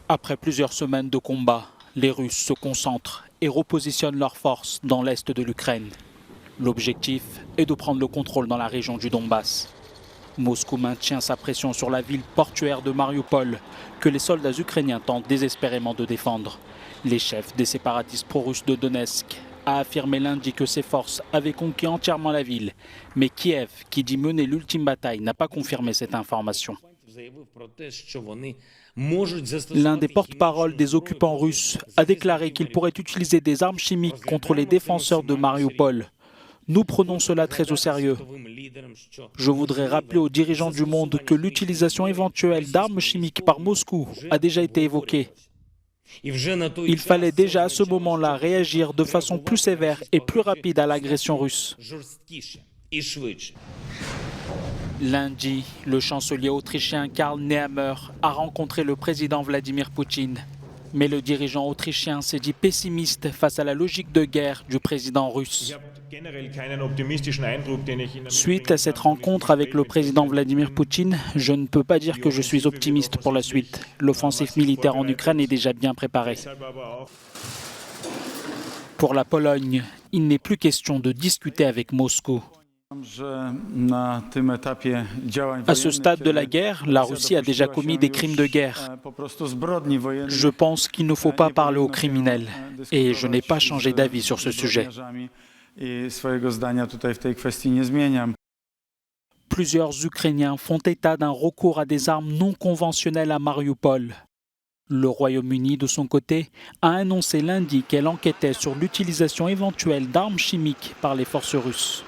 Après plusieurs semaines de combat, les Russes se concentrent et repositionnent leurs forces dans l'est de l'Ukraine. L'objectif est de prendre le contrôle dans la région du Donbass. Moscou maintient sa pression sur la ville portuaire de Mariupol, que les soldats ukrainiens tentent désespérément de défendre. Les chefs des séparatistes pro-russes de Donetsk a affirmé lundi que ses forces avaient conquis entièrement la ville. Mais Kiev, qui dit mener l'ultime bataille, n'a pas confirmé cette information. L'un des porte-parole des occupants russes a déclaré qu'il pourrait utiliser des armes chimiques contre les défenseurs de Mariupol. Nous prenons cela très au sérieux. Je voudrais rappeler aux dirigeants du monde que l'utilisation éventuelle d'armes chimiques par Moscou a déjà été évoquée. Il fallait déjà à ce moment-là réagir de façon plus sévère et plus rapide à l'agression russe. Lundi, le chancelier autrichien Karl Nehammer a rencontré le président Vladimir Poutine. Mais le dirigeant autrichien s'est dit pessimiste face à la logique de guerre du président russe. Suite à cette rencontre avec le président Vladimir Poutine, je ne peux pas dire que je suis optimiste pour la suite. L'offensive militaire en Ukraine est déjà bien préparée. Pour la Pologne, il n'est plus question de discuter avec Moscou. À ce stade de la guerre, la Russie a déjà commis des crimes de guerre. Je pense qu'il ne faut pas parler aux criminels et je n'ai pas changé d'avis sur ce sujet. Plusieurs Ukrainiens font état d'un recours à des armes non conventionnelles à Mariupol. Le Royaume-Uni, de son côté, a annoncé lundi qu'elle enquêtait sur l'utilisation éventuelle d'armes chimiques par les forces russes.